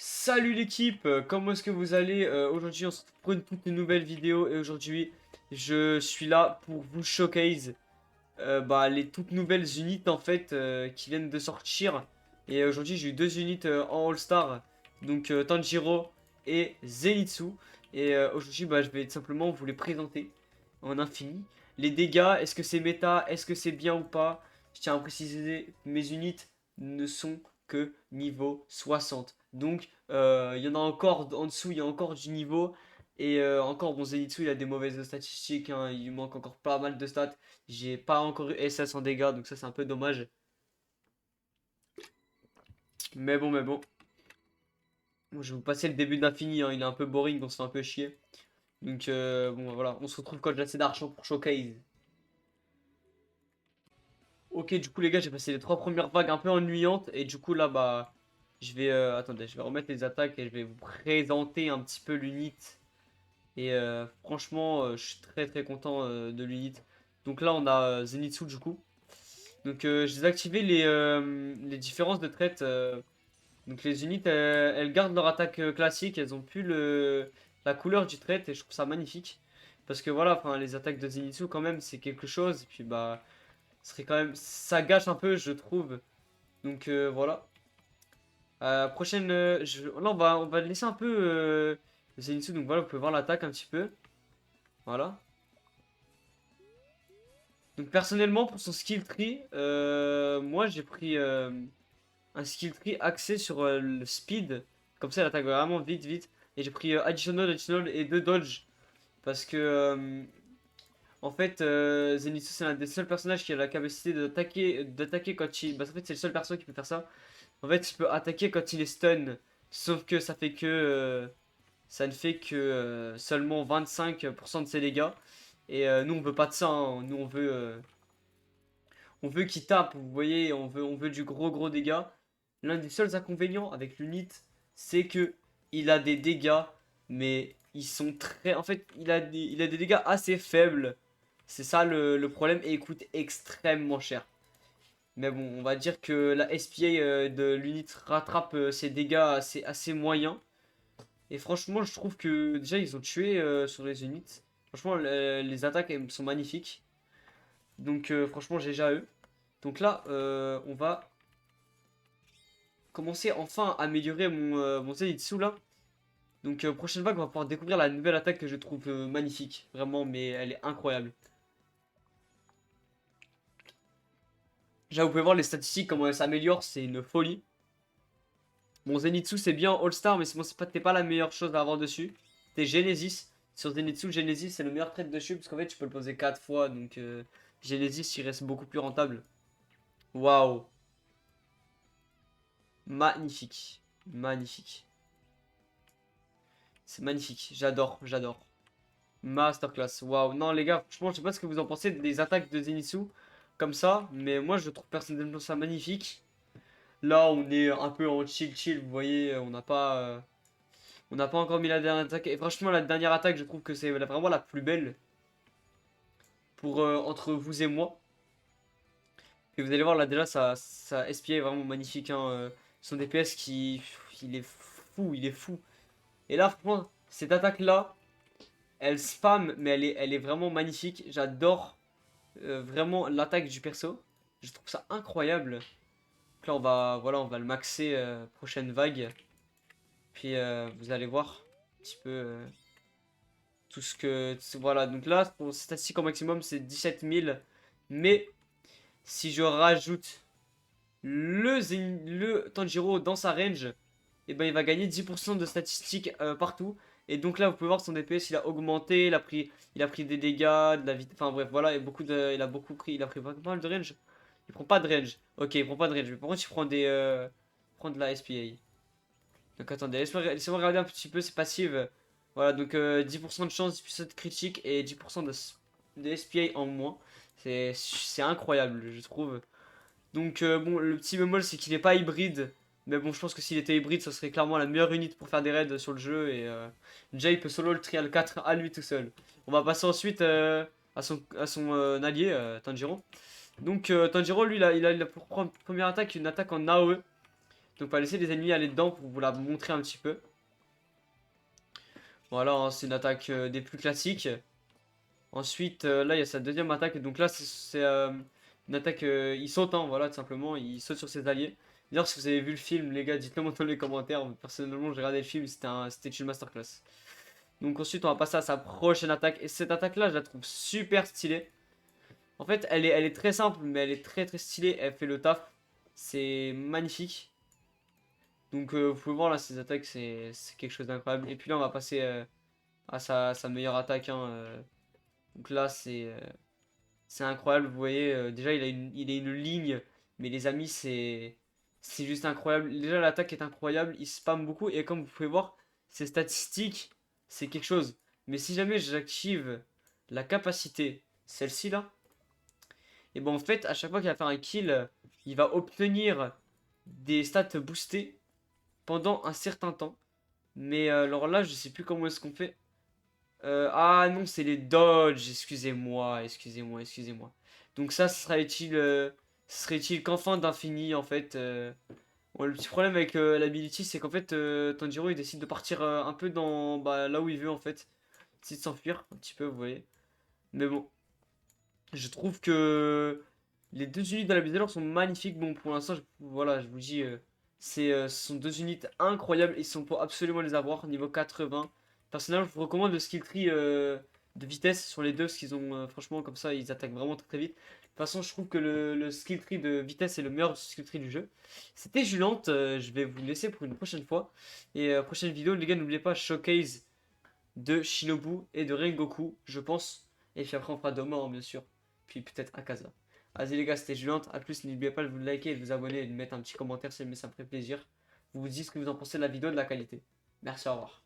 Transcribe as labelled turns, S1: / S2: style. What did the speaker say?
S1: Salut l'équipe, comment est-ce que vous allez? Aujourd'hui on se retrouve pour une toute nouvelle vidéo et aujourd'hui je suis là pour vous showcase les toutes nouvelles unités en fait qui viennent de sortir. Et aujourd'hui j'ai eu deux unités en All-Star, donc Tanjiro et Zenitsu. Et aujourd'hui je vais tout simplement vous les présenter en infini. Les dégâts, est-ce que c'est méta, est-ce que c'est bien ou pas? Je tiens à préciser, mes unités ne sont que niveau 60. Donc il y en a encore en dessous, il y a encore du niveau. Et encore, bon, Zenitsu il a des mauvaises statistiques, hein, il lui manque encore pas mal de stats. J'ai pas encore eu SS en dégâts, donc ça c'est un peu dommage. Mais bon. Bon, je vais vous passer le début d'infini, hein, il est un peu boring, on se fait un peu chier. Donc bon voilà, on se retrouve quand j'ai assez d'argent pour showcase. Ok, du coup les gars, j'ai passé les trois premières vagues un peu ennuyantes. Et du coup là, je vais... attendez, je vais remettre les attaques et je vais vous présenter un petit peu l'unit. Et franchement, je suis très content de l'unit. Donc là, on a Zenitsu du coup. Donc j'ai désactivé les différences de traite. Donc les unités, elles gardent leur attaque classique, elles ont plus la couleur du trait et je trouve ça magnifique. Parce que voilà, enfin les attaques de Zenitsu quand même c'est quelque chose. Et puis ce serait quand même, ça gâche un peu je trouve. Donc voilà. Prochaine, là on va laisser un peu Zenitsu. Donc voilà, vous pouvez voir l'attaque un petit peu. Voilà. Donc personnellement pour son skill tree, moi j'ai pris un skill tree axé sur le speed. Comme ça, elle attaque vraiment vite. Et j'ai pris additional et deux dodge. Parce que, en fait, Zenitsu, c'est l'un des seuls personnages qui a la capacité d'attaquer quand il. Bah, en fait, c'est le seul perso qui peut faire ça. En fait, il peut attaquer quand il est stun. Sauf que ça fait que. Ça ne fait que seulement 25% de ses dégâts. Et nous, on veut pas de ça, hein. Nous, on veut qu'il tape, vous voyez, on veut du gros dégâts. L'un des seuls inconvénients avec l'unit, c'est que il a des dégâts, mais ils sont très... En fait, il a des dégâts assez faibles. C'est ça le problème, et il coûte extrêmement cher. Mais bon, on va dire que la SPA de l'unit rattrape ses dégâts assez moyens. Et franchement, je trouve que déjà, ils ont tué sur les unités. Franchement, les attaques elles, sont magnifiques. Donc franchement, GG à eux. Donc là, on va commencer enfin à améliorer mon Zenitsu là. Donc prochaine vague, on va pouvoir découvrir la nouvelle attaque que je trouve magnifique. Vraiment, mais elle est incroyable. Déjà, vous pouvez voir les statistiques, comment elle s'améliore, c'est une folie. Mon Zenitsu, c'est bien All-Star, mais t'es pas la meilleure chose à avoir dessus. T'es Genesis. Sur Zenitsu, Genesis, c'est le meilleur trait dessus, parce qu'en fait, tu peux le poser 4 fois. Donc Genesis, il reste beaucoup plus rentable. Waouh. Magnifique. Magnifique. C'est magnifique. J'adore. Masterclass, waouh. Non, les gars, franchement, je sais pas ce que vous en pensez des attaques de Zenitsu comme ça, mais moi je trouve personnellement ça magnifique. Là, on est un peu en chill, vous voyez, on n'a pas encore mis la dernière attaque. Et franchement, la dernière attaque, je trouve que c'est vraiment la plus belle pour entre vous et moi. Et vous allez voir là, déjà, ça SPA est vraiment magnifique, hein. Son DPS il est fou. Et là, franchement, cette attaque-là, elle spam, mais elle est vraiment magnifique. J'adore. Vraiment l'attaque du perso. Je trouve ça incroyable. Donc là, on va le maxer prochaine vague. Puis vous allez voir un petit peu tout ce que. Voilà, donc là, pour statistique au maximum, c'est 17 000. Mais si je rajoute le Tanjiro dans sa range, et ben il va gagner 10% de statistiques partout. Et donc là, vous pouvez voir son DPS, il a augmenté, il a pris des dégâts, de la vitesse. Enfin bref, voilà, et il a beaucoup pris, il a pris pas mal de range. Il prend pas de range. Ok, il prend pas de range. Mais par contre, il prend de la SPA. Donc attendez, laissez-moi regarder un petit peu ses passives. Voilà, donc 10% de chance, 10% de critique et 10% de SPA en moins. C'est incroyable, je trouve. Donc bon, le petit bémol c'est qu'il n'est pas hybride. Mais bon, je pense que s'il était hybride, ça serait clairement la meilleure unité pour faire des raids sur le jeu. Et déjà, il peut solo le trial 4 à lui tout seul. On va passer ensuite à son allié, Tanjiro. Donc Tanjiro, lui, il a pour première attaque une attaque en AOE. Donc on va laisser les ennemis aller dedans pour vous la montrer un petit peu. Voilà, hein, c'est une attaque des plus classiques. Ensuite, là, il y a sa deuxième attaque. Donc là, c'est une attaque. Il saute, hein, voilà, tout simplement. Il saute sur ses alliés. D'ailleurs, si vous avez vu le film, les gars, dites-le moi dans les commentaires. Personnellement, j'ai regardé le film, c'était une masterclass. Donc ensuite, on va passer à sa prochaine attaque. Et cette attaque-là, je la trouve super stylée. En fait, elle est très simple, mais elle est très très stylée. Elle fait le taf. C'est magnifique. Donc vous pouvez voir là, ces attaques, c'est quelque chose d'incroyable. Et puis là, on va passer à sa meilleure attaque, hein. Donc là, c'est incroyable. Vous voyez, déjà, il a une ligne. Mais les amis, c'est juste incroyable. Déjà, l'attaque est incroyable. Il spam beaucoup. Et comme vous pouvez voir, ses statistiques, c'est quelque chose. Mais si jamais j'active la capacité, celle-ci là, et ben en fait, à chaque fois qu'il va faire un kill, il va obtenir des stats boostées pendant un certain temps. Mais alors là, je sais plus comment est-ce qu'on fait. Ah non, c'est les dodges. Excusez-moi, excusez-moi, excusez-moi. Donc ça, ce serait utile qu'en fin d'infini, en fait. Bon, le petit problème avec l'ability, c'est qu'en fait, Tanjiro, il décide de partir un peu dans bah, là où il veut, en fait. Il décide de s'enfuir, un petit peu, vous voyez. Mais bon, je trouve que les deux unités de la Bidalor sont magnifiques. Bon, pour l'instant, voilà, je vous dis, ce sont deux unités incroyables. Il faut absolument les avoir, niveau 80. Personnellement, je vous recommande le skill tree de vitesse sur les deux, parce qu'ils ont, franchement, comme ça, ils attaquent vraiment très très vite. De toute façon, je trouve que le skill tree de vitesse est le meilleur skill tree du jeu. C'était Julante, je vais vous laisser pour une prochaine fois. Et prochaine vidéo, les gars, n'oubliez pas, showcase de Shinobu et de Rengoku, je pense. Et puis après, on fera Doma, hein, bien sûr. Puis peut-être Akaza. Vas-y les gars, c'était Julien. A plus, n'oubliez pas de vous liker, de vous abonner et de mettre un petit commentaire si jamais ça me ferait plaisir. Vous dites ce que vous en pensez de la vidéo, de la qualité. Merci, au revoir.